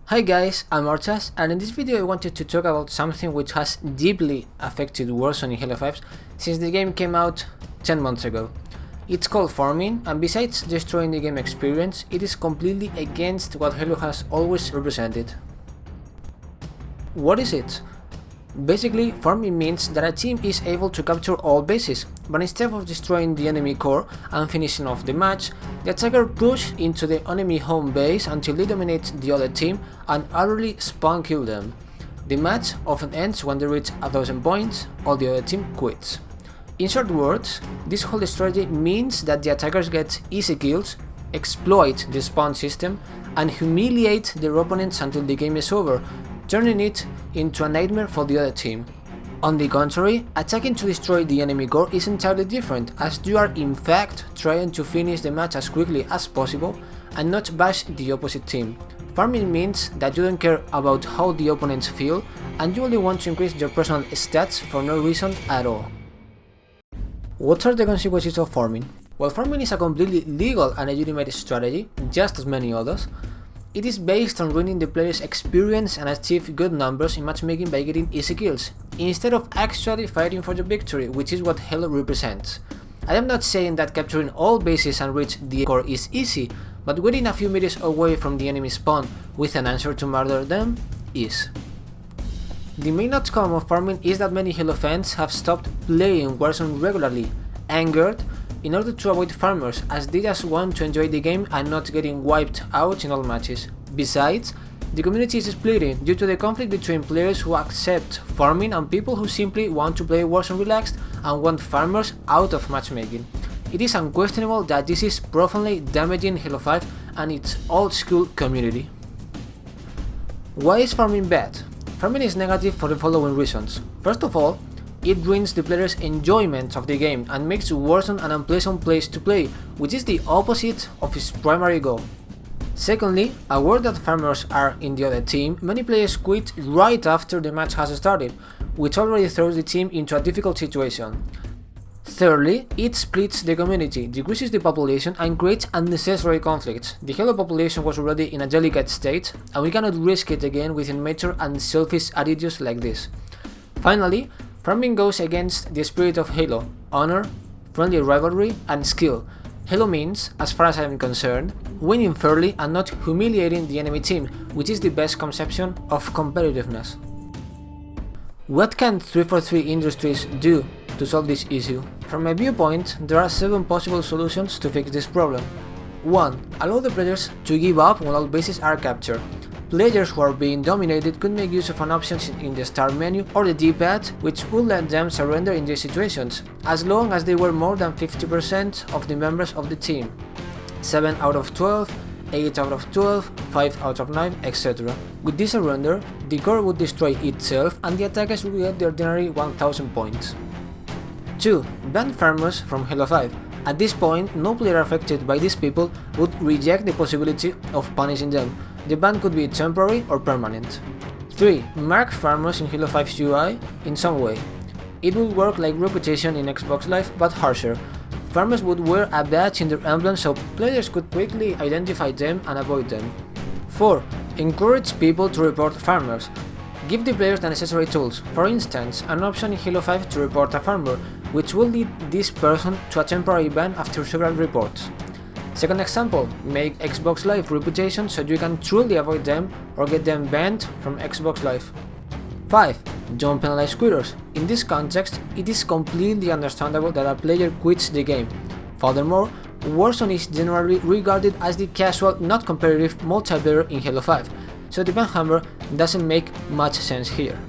Hi guys, I'm Artas, and in this video I wanted to talk about something which has deeply affected Warzone in Halo 5 since the game came out 10 months ago. It's called farming, and besides destroying the game experience, it is completely against what Halo has always represented. What is it? Basically, farming means that a team is able to capture all bases, but instead of destroying the enemy core and finishing off the match, the attacker push into the enemy home base until they dominate the other team and utterly spawn kill them. The match often ends when they reach 1000 points or the other team quits. In short words, this whole strategy means that the attackers get easy kills, exploit the spawn system, and humiliate their opponents until the game is over, turning it into a nightmare for the other team. On the contrary, attacking to destroy the enemy core is entirely different, as you are in fact trying to finish the match as quickly as possible and not bash the opposite team. Farming means that you don't care about how the opponents feel and you only want to increase your personal stats for no reason at all. What are the consequences of farming? Well, farming is a completely legal and legitimate strategy, just as many others. It is based on ruining the player's experience and achieve good numbers in matchmaking by getting easy kills, instead of actually fighting for the victory, which is what Halo represents. I am not saying that capturing all bases and reach the core is easy, but waiting a few meters away from the enemy spawn with an answer to murder them is. The main outcome of farming is that many Halo fans have stopped playing Warzone regularly, angered, in order to avoid farmers, as they just want to enjoy the game and not getting wiped out in all matches. Besides, the community is splitting due to the conflict between players who accept farming and people who simply want to play Warzone relaxed and want farmers out of matchmaking. It is unquestionable that this is profoundly damaging Halo 5 and its old school community. Why is farming bad? Farming is negative for the following reasons. First of all, it ruins the player's enjoyment of the game and makes Warzone an unpleasant place to play, which is the opposite of its primary goal. Secondly, aware that farmers are in the other team, many players quit right after the match has started, which already throws the team into a difficult situation. Thirdly, it splits the community, decreases the population, and creates unnecessary conflicts. The Halo population was already in a delicate state, and we cannot risk it again with immature and selfish attitudes like this. Finally, farming goes against the spirit of Halo: honor, friendly rivalry, and skill. Halo means, as far as I am concerned, winning fairly and not humiliating the enemy team, which is the best conception of competitiveness. What can 343 Industries do to solve this issue? From my viewpoint, there are 7 possible solutions to fix this problem. 1. Allow the players to give up when all bases are captured. Players who are being dominated could make use of an option in the start menu or the D-pad, which would let them surrender in these situations, as long as they were more than 50% of the members of the team. 7 out of 12, 8 out of 12, 5 out of 9, etc. With this surrender, the core would destroy itself and the attackers would get the ordinary 1000 points. 2. Ban farmers from Halo 5. At this point, no player affected by these people would reject the possibility of punishing them. The ban could be temporary or permanent. 3. Mark farmers in Halo 5's UI in some way. It would work like Reputation in Xbox Live, but harsher. Farmers would wear a badge in their emblem so players could quickly identify them and avoid them. 4. Encourage people to report farmers. Give the players the necessary tools, for instance, an option in Halo 5 to report a farmer, which will lead this person to a temporary ban after several reports. Second example, make Xbox Live Reputation so you can truly avoid them or get them banned from Xbox Live. 5. Don't penalize quitters. In this context, it is completely understandable that a player quits the game. Furthermore, Warzone is generally regarded as the casual, not competitive multiplayer in Halo 5, so the ban hammer doesn't make much sense here.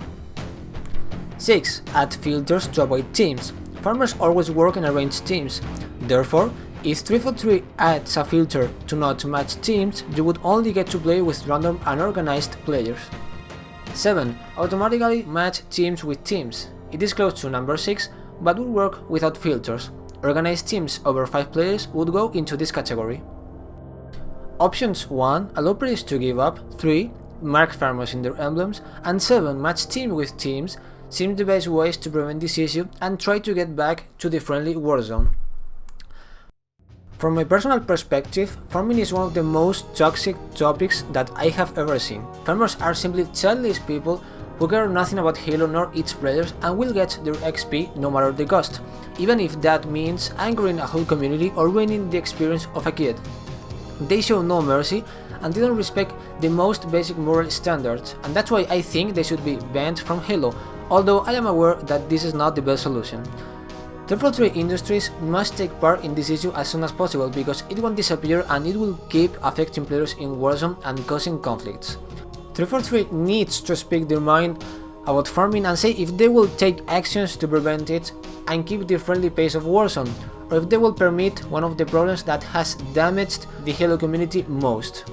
6. Add filters to avoid teams. Farmers always work in arranged teams. Therefore, if 343 adds a filter to not match teams, you would only get to play with random unorganized players. 7. Automatically match teams with teams. It is close to number 6, but would work without filters. Organized teams over 5 players would go into this category. Options 1. Allow players to give up. 3. Mark farmers in their emblems. And 7. Match team with teams seem the best ways to prevent this issue and try to get back to the friendly Warzone. From my personal perspective, farming is one of the most toxic topics that I have ever seen. Farmers are simply childish people who care nothing about Halo nor its players and will get their XP no matter the cost, even if that means angering a whole community or ruining the experience of a kid. They show no mercy and they don't respect the most basic moral standards, and that's why I think they should be banned from Halo, although I am aware that this is not the best solution. 343 Industries must take part in this issue as soon as possible because it won't disappear and it will keep affecting players in Warzone and causing conflicts. 343 needs to speak their mind about farming and say if they will take actions to prevent it and keep the friendly pace of Warzone, or if they will permit one of the problems that has damaged the Halo community most.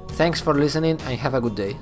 Thanks for listening and have a good day.